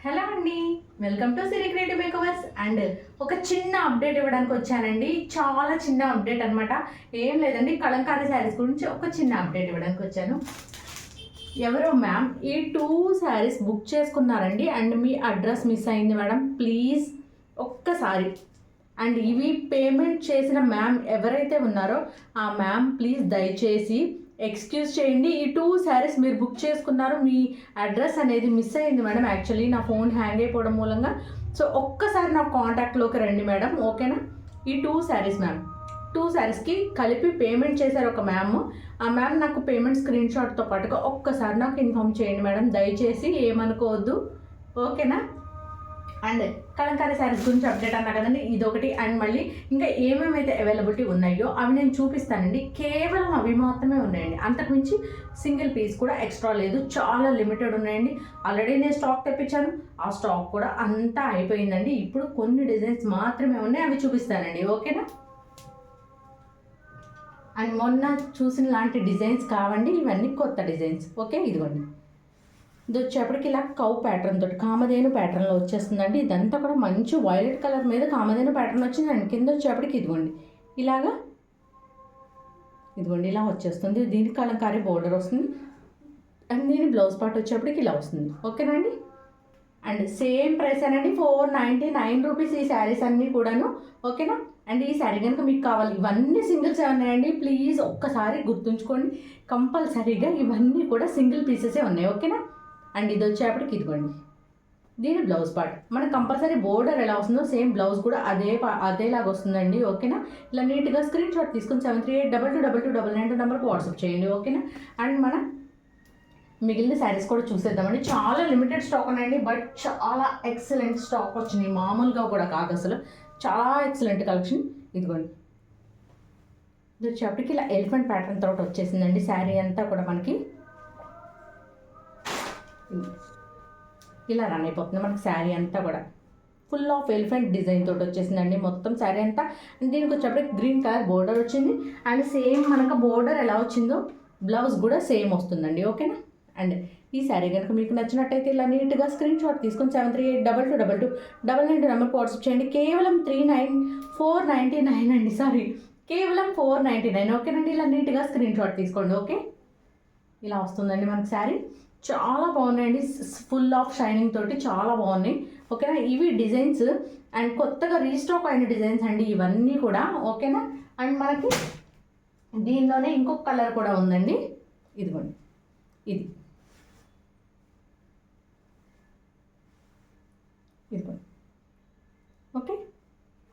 Hello అండి, welcome to Siri creative makers. And ఒక చిన్న అప్డేట్ ఇవ్వడానికి వచ్చానండి. చాలా చిన్న అప్డేట్ అనమాట. ఏం లేదండి, కలంకారీ శారీస్ గురించి ఒక చిన్న అప్డేట్ ఇవ్వడానికి వచ్చాను. ఎవరో మ్యామ్ ఈ 2 శారీస్ బుక్ చేసుకున్నారండి. అండ్ మీ అడ్రస్ మిస్ అయింది మేడం, ప్లీజ్ ఒక్కసారి. అండ్ ఇవి పేమెంట్ చేసిన మ్యామ్ ఎవరైతే ఉన్నారో ఆ మ్యామ్ ప్లీజ్ దయచేసి ఎక్స్క్యూజ్ చేయండి. ఈ 2 శారీస్ మీరు బుక్ చేసుకున్నారు, మీ అడ్రస్ అనేది మిస్ అయింది మేడం. యాక్చువల్లీ నా ఫోన్ హ్యాంగ్ అయిపోవడం మూలంగా. సో ఒక్కసారి నా కాంటాక్ట్లోకి రండి మేడం, ఓకేనా? ఈ 2 శారీస్ మ్యామ్, 2 శారీస్కి కలిపి పేమెంట్ చేశారు ఒక మ్యామ్. ఆ మ్యామ్ నాకు పేమెంట్ స్క్రీన్ షాట్తో పాటుగా ఒక్కసారి నాకు ఇన్ఫామ్ చేయండి మేడం, దయచేసి ఏమనుకోవద్దు, ఓకేనా? అండ్ కలంకారీ శారీస్ గురించి అప్డేట్ అన్నా కదండి, ఇదొకటి. అండ్ మళ్ళీ ఇంకా ఏమేమైతే అవైలబిలిటీ ఉన్నాయో అవి నేను చూపిస్తానండి. కేవలం అవి మాత్రమే ఉన్నాయండి, అంతకుమించి సింగిల్ పీస్ కూడా ఎక్స్ట్రా లేదు. చాలా లిమిటెడ్ ఉన్నాయండి. ఆల్రెడీ నేను స్టాక్ తెప్పించాను, ఆ స్టాక్ కూడా అంతా అయిపోయిందండి. ఇప్పుడు కొన్ని డిజైన్స్ మాత్రమే ఉన్నాయి, అవి చూపిస్తానండి, ఓకేనా? అండ్ మొన్న చూసిన లాంటి డిజైన్స్ కావండి, ఇవన్నీ కొత్త డిజైన్స్, ఓకే? ఇదిగోండి, ఇది వచ్చేప్పటికి ఇలా కౌ ప్యాటర్న్ తోటి కామధేను ప్యాటర్న్లో వచ్చేస్తుందండి. ఇదంతా కూడా మంచి వైలెట్ కలర్ మీద కామధేను ప్యాటర్న్ వచ్చింది. అండ్ కింద వచ్చేప్పటికి ఇదిగోండి ఇలాగా, ఇదిగోండి ఇలా వచ్చేస్తుంది. దీనికి కలంకారీ బోర్డర్ వస్తుంది. అండ్ దీని బ్లౌజ్ పార్ట్ వచ్చేప్పటికి ఇలా వస్తుంది, ఓకేనా అండి? అండ్ సేమ్ ప్రైస్ అనండి, 499 రూపీస్ ఈ శారీస్ అన్నీ కూడాను, ఓకేనా? అండ్ ఈ శారీ కనుక మీకు కావాలి, ఇవన్నీ సింగిల్స్ ఉన్నాయండి. ప్లీజ్ ఒక్కసారి గుర్తుంచుకోండి, కంపల్సరీగా ఇవన్నీ కూడా సింగిల్ పీసెసే ఉన్నాయి, ఓకేనా? అండ్ ఇది వచ్చేప్పటికి ఇదిగోండి దీని బ్లౌజ్ పార్ట్. మనకు కంపల్సరీ బోర్డర్ ఎలా వస్తుందో సేమ్ బ్లౌజ్ కూడా అదేలాగా వస్తుందండి, ఓకేనా? ఇలా నీట్గా స్క్రీన్ షాట్ తీసుకుని 7382222299 నెంబర్కి వాట్సాప్ చేయండి, ఓకేనా? అండ్ మన మిగిలిన శారీస్ కూడా చూసేద్దామండి. చాలా లిమిటెడ్ స్టాక్ ఉన్నాయండి, బట్ చాలా ఎక్సలెంట్ స్టాక్ వచ్చినాయి, మామూలుగా కూడా కాదు అసలు. చాలా ఎక్సలెంట్ కలెక్షన్. ఇదిగోండి ఇది వచ్చేప్పటికి ఇలా ఎలిఫెంట్ ప్యాటర్న్ తోటి వచ్చేసిందండి శారీ అంతా కూడా మనకి ఇలా రన్ అయిపోతుంది. మనకి శారీ అంతా కూడా ఫుల్ ఆఫ్ ఎలిఫెంట్ డిజైన్ తోటి వచ్చేసిందండి మొత్తం శారీ అంతా. దీనికి వచ్చేప్పటికి గ్రీన్ కలర్ బోర్డర్ వచ్చింది. అండ్ సేమ్ మనకు బోర్డర్ ఎలా వచ్చిందో బ్లౌజ్ కూడా సేమ్ వస్తుందండి, ఓకేనా? అండ్ ఈ శారీ కనుక మీకు నచ్చినట్టయితే ఇలా నీట్గా స్క్రీన్ షాట్ తీసుకొని 7382222299 నెంబర్కి వాట్సాప్ చేయండి. కేవలం 499 అండి, సారీ, కేవలం 499, ఓకేనండి? ఇలా నీట్గా స్క్రీన్ షాట్ తీసుకోండి, ఓకే? ఇలా వస్తుందండి మనకి శారీ. చాలా బాగున్నాయండి, ఫుల్ ఆఫ్ షైనింగ్ తోటి చాలా బాగున్నాయి, ఓకేనా? ఇవి డిజైన్స్ అండ్ కొత్తగా రీస్టాక్ అయిన డిజైన్స్ అండి ఇవన్నీ కూడా, ఓకేనా? అండ్ మనకి దీనిలోనే ఇంకొక కలర్ కూడా ఉందండి, ఇదిగోండి ఇదిగోండి, ఓకే?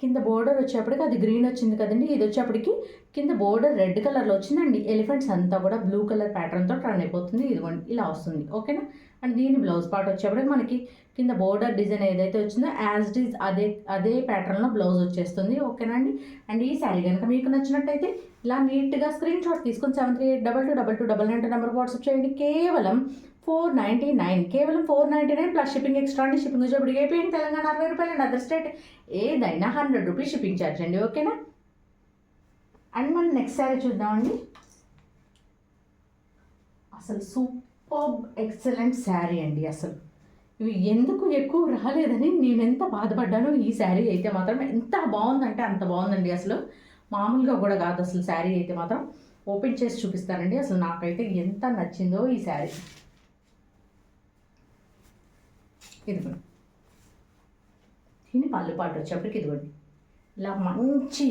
కింద బోర్డర్ వచ్చేప్పటికి అది గ్రీన్ వచ్చింది కదండి, ఇది వచ్చేప్పటికి కింద బోర్డర్ రెడ్ కలర్లో వచ్చిందండి. ఎలిఫెంట్స్ అంతా కూడా బ్లూ కలర్ ప్యాటర్న్తో రన్ అయిపోతుంది, ఇదిగోండి ఇలా వస్తుంది, ఓకేనా? అండ్ దీని బ్లౌజ్ పార్ట్ వచ్చేప్పటికి మనకి కింద బోర్డర్ డిజైన్ ఏదైతే వచ్చిందో యాజ్ ఇట్ ఈజ్ అదే ప్యాటర్న్లో బ్లౌజ్ వచ్చేస్తుంది, ఓకేనా అండి? అండ్ ఈ శారీ కనుక మీకు నచ్చినట్టయితే ఇలా నీట్గా స్క్రీన్ షాట్ తీసుకొని 7382222299 నెంబర్కి వాట్సాప్ చేయండి. కేవలం 499, కేవలం 499 ప్లస్ షిప్పింగ్ ఎక్స్ట్రా అండి. షిప్పింగ్ వచ్చేప్పటికి ఏపీ తెలంగాణ 60 రూపాయలు అండ్ అదర్ స్టేట్ ఏదైనా 100 రూపీస్ షిప్పింగ్ ఛార్జ్ అండి, ఓకేనా? అండ్ మనం నెక్స్ట్ శారీ చూద్దామండి. అసలు సూపర్ ఎక్సలెంట్ శారీ అండి. అసలు ఇవి ఎందుకు ఎక్కువ రాలేదని నేను ఎంత బాధపడ్డానో, ఈ శారీ అయితే మాత్రం ఎంత బాగుందంటే అంత బాగుందండి. అసలు మామూలుగా కూడా కాదు అసలు. శారీ అయితే మాత్రం ఓపెన్ చేసి చూపిస్తానండి. అసలు నాకైతే ఎంత నచ్చిందో ఈ శారీ. ఇదిగోండి దీని పళ్ళు పాటు వచ్చేప్పటికి ఇదిగోండి ఇలా మంచి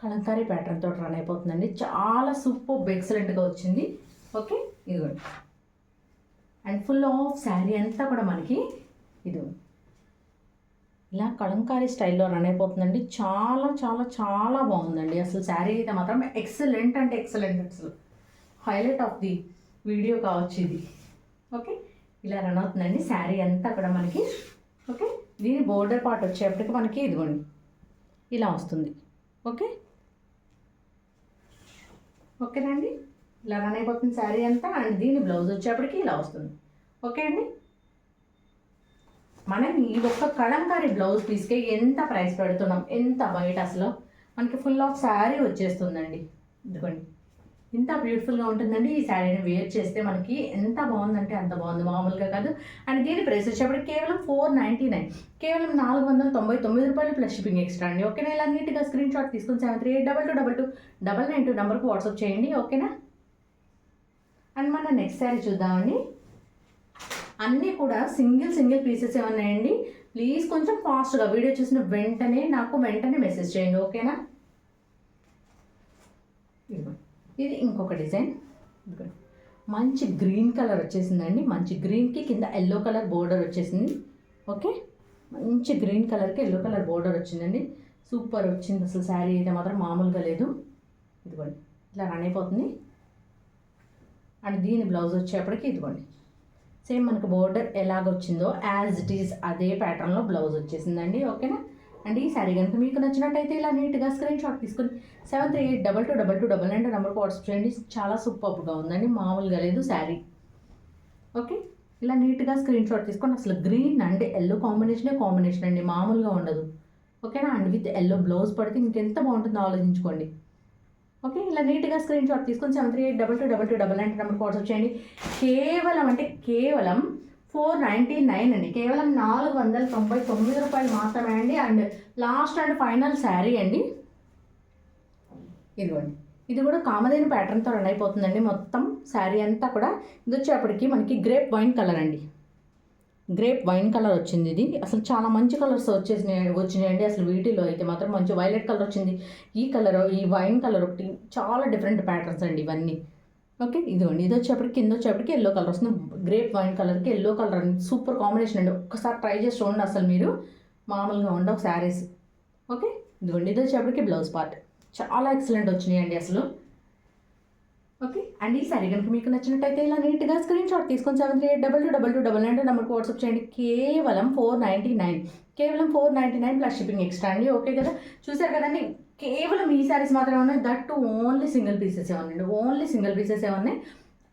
కలంకారీ ప్యాటర్న్ తోటి రన్ అయిపోతుందండి. చాలా సూపర్ ఎక్సలెంట్గా వచ్చింది, ఓకే? ఇదిగోండి అండ్ ఫుల్ ఆఫ్ శారీ అంతా కూడా మనకి ఇదిగోండి ఇలా కలంకారీ స్టైల్లో రన్ అయిపోతుందండి. చాలా చాలా చాలా బాగుందండి అసలు. శారీ అయితే మాత్రం ఎక్సలెంట్ అంటే ఎక్సలెంట్, అసలు హైలైట్ ఆఫ్ ది వీడియో కావచ్చు ఇది, ఓకే? ఇలా రన్ అవుతుందండి శారీ అంతా కూడా మనకి, ఓకే? దీని బోర్డర్ పార్ట్ వచ్చేప్పటికి మనకి ఇదిగోండి ఇలా వస్తుంది, ఓకే? ఓకేనండి, ఇలా రన్ అయిపోతుంది శారీ అంతా. అండ్ దీని బ్లౌజ్ వచ్చేప్పటికి ఇలా వస్తుంది, ఓకే అండి? మనం ఈ ఒక్క కలంకారీ బ్లౌజ్ పీస్కే ఎంత ప్రైస్ పెడుతున్నాం, ఎంత బయట అసలు మనకి ఫుల్ ఆఫ్ శారీ వచ్చేస్తుందండి. ఇదిగోండి ఇంత బ్యూటిఫుల్గా ఉంటుందండి. ఈ శారీని వేర్ చేస్తే మనకి ఎంత బాగుందంటే అంత బాగుంది, మామూలుగా కాదు. అండ్ దీని ప్రైస్ వచ్చేప్పటికి కేవలం 499, కేవలం 499 రూపాయలు ప్లస్ షిప్పింగ్ ఎక్స్ట్రా అండి. ఓకేనా? ఇలా నీట్గా స్క్రీన్ షాట్ తీసుకుని 7382222992 నెంబర్కి వాట్సాప్ చేయండి. ఓకేనా? అండ్ మన నెక్స్ట్ శారీ చూద్దామండి. అన్నీ కూడా సింగిల్ పీసెస్ ఉన్నాయండి. ప్లీజ్ కొంచెం ఫాస్ట్గా వీడియో చూసిన వెంటనే నాకు మెసేజ్ చేయండి. ఓకేనా? ఇది ఇంకొక డిజైన్, మంచి గ్రీన్ కలర్ వచ్చేసిందండి. మంచి గ్రీన్కి కింద ఎల్లో కలర్ బోర్డర్ వచ్చేసింది. ఓకే, మంచి గ్రీన్ కలర్కి ఎల్లో కలర్ బోర్డర్ వచ్చిందండి. సూపర్ వచ్చింది అసలు. శారీ అయితే మాత్రం మామూలుగా లేదు. ఇదిగోండి ఇట్లా రన్ అయిపోతుంది. అండ్ దీని బ్లౌజ్ వచ్చేప్పటికి ఇదిగోండి సేమ్ మనకు బోర్డర్ ఎలాగొచ్చిందో యాజ్ ఇట్ ఈస్ అదే ప్యాటర్న్లో బ్లౌజ్ వచ్చేసిందండి. ఓకేనా? అండ్ ఈ శారీ కనుక మీకు నచ్చినట్టయితే ఇలా నీట్గా స్క్రీన్ షాట్ తీసుకుని 73822229 నెంబర్కి వాట్సాప్ చేయండి. చాలా సూపర్గా ఉందండి, మామూలుగా లేదు శారీ. ఓకే, ఇలా నీట్గా స్క్రీన్ షాట్ తీసుకొని అసలు గ్రీన్ అండ్ ఎల్లో కాంబినేషన్ అండి, మామూలుగా ఉండదు. ఓకేనా? అండ్ విత్ ఎల్లో బ్లౌజ్ పడితే ఇంకెంత బాగుంటుందో ఆలోచించుకోండి. ఓకే, ఇలా నీట్గా స్క్రీన్ షాట్ తీసుకొని 73822229 నెంబర్కి వాట్సాప్ చేయండి. కేవలం 499 అండి, కేవలం 499 రూపాయలు మాత్రమే అండి. And last and final sari అండి. ఇదిగోండి, ఇది కూడా కామధేను ప్యాటర్న్తో రన్ అయిపోతుందండి. మొత్తం శారీ అంతా కూడా ఇది వచ్చేప్పటికి మనకి గ్రేప్ వైన్ కలర్ అండి. గ్రేప్ వైన్ కలర్ వచ్చింది. ఇది అసలు చాలా మంచి కలర్స్ వచ్చినాయండి. అసలు వీటిలో అయితే మాత్రం మంచి వైలెట్ కలర్ వచ్చింది. ఈ కలర్, ఈ వైన్ కలర్ ఒకటి, చాలా డిఫరెంట్ ప్యాటర్న్స్ అండి ఇవన్నీ. ఓకే, ఇదిగోండి ఇది వచ్చేప్పటికి కింద వచ్చేప్పటికి ఎల్లో కలర్ వస్తుంది. గ్రేప్ వైన్ కలర్కి ఎల్లో కలర్ అండి, సూపర్ కాంబినేషన్ అండి. ఒక్కసారి ట్రై చేసి చూడండి, అసలు మీరు మామూలుగా ఉండవు శారీస్. ఓకే, ఇదిగోండి ఇది వచ్చేప్పటికి బ్లౌజ్ పార్ట్, చాలా ఎక్సలెంట్ వచ్చినాయండి అసలు. ఓకే, అండ్ ఈ శారీ కనుక మీకు నచ్చినట్టయితే ఇలా నీట్గా స్క్రీన్ షాట్ తీసుకొని 73822229 నెంబర్కి వాట్సాప్ చేయండి. కేవలం 499 ప్లస్ షిప్పింగ్ ఎక్స్ట్రా అండి. ఓకే కదా? చూసారు కదండి, కేవలం ఈ శారీస్ మాత్రమే ఉన్నాయి. దట్ ఓన్లీ సింగిల్ పీసెస్ ఏమన్నాయండి, ఓన్లీ సింగిల్ పీసెస్ ఏమన్నాయి.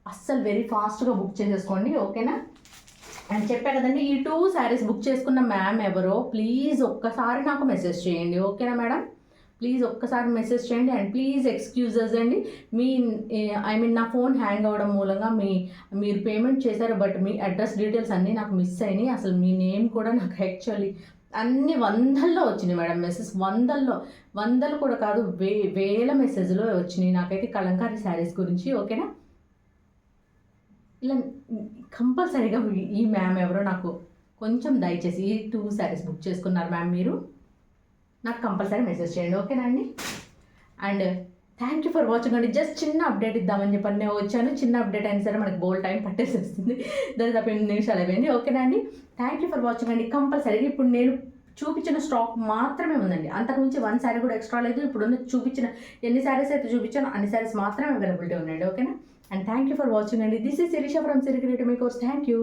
అస్సలు వెరీ ఫాస్ట్గా బుక్ చేసేసుకోండి. ఓకేనా? అండ్ చెప్పా కదండి, ఈ 2 శారీస్ బుక్ చేసుకున్న మ్యామ్ ఎవరో ప్లీజ్ ఒక్కసారి నాకు మెసేజ్ చేయండి. ఓకేనా మేడం? ప్లీజ్ ఒక్కసారి మెసేజ్ చేయండి. అండ్ ప్లీజ్ ఎక్స్క్యూజెస్ అండి, నా ఫోన్ హ్యాంగ్ అవ్వడం మూలంగా మీరు పేమెంట్ చేశారు, బట్ మీ అడ్రస్ డీటెయిల్స్ అన్నీ నాకు మిస్ అయినాయి. అసలు మీ నేమ్ కూడా నాకు యాక్చువల్లీ అన్ని వందల్లో వచ్చినాయి మేడం మెసేజ్, వందలు కూడా కాదు, వేల మెసేజ్లో వచ్చినాయి నాకైతే కలంకారీ శారీస్ గురించి. ఓకేనా? ఇలా కంపల్సరీగా ఈ మ్యామ్ ఎవరో నాకు కొంచెం దయచేసి ఈ 2 శారీస్ బుక్ చేసుకున్నారు మ్యామ్, మీరు నాకు కంపల్సరీ మెసేజ్ చేయండి. ఓకేనా అండి? And thank you for watching అండి. జస్ట్ చిన్న అప్డేట్ ఇద్దామని చెప్పి నేను వచ్చాను. చిన్న అప్డేట్ అయినా సరే మనకి బోల్ టైం పట్టేసి వస్తుంది, దాని తప్ప 8 నిమిషాలు అయిపోయింది. ఓకేనా అండి? థ్యాంక్ యూ ఫర్ వాచింగ్ అండి. కంపల్సరీగా ఇప్పుడు నేను చూపించిన స్టాక్ మాత్రమే ఉందండి, అంతకుమించి 1 శారీ కూడా ఎక్స్ట్రా లేదు. ఇప్పుడు చూపించిన ఎన్ని శారీస్ అయితే చూపించానో అన్ని శారీస్ మాత్రమే అవైలబిలిటీ ఉన్నాయండి. ఓకేనా? And thank you for watching అండి. This is Shirisha from Siri creative makers. Thank you.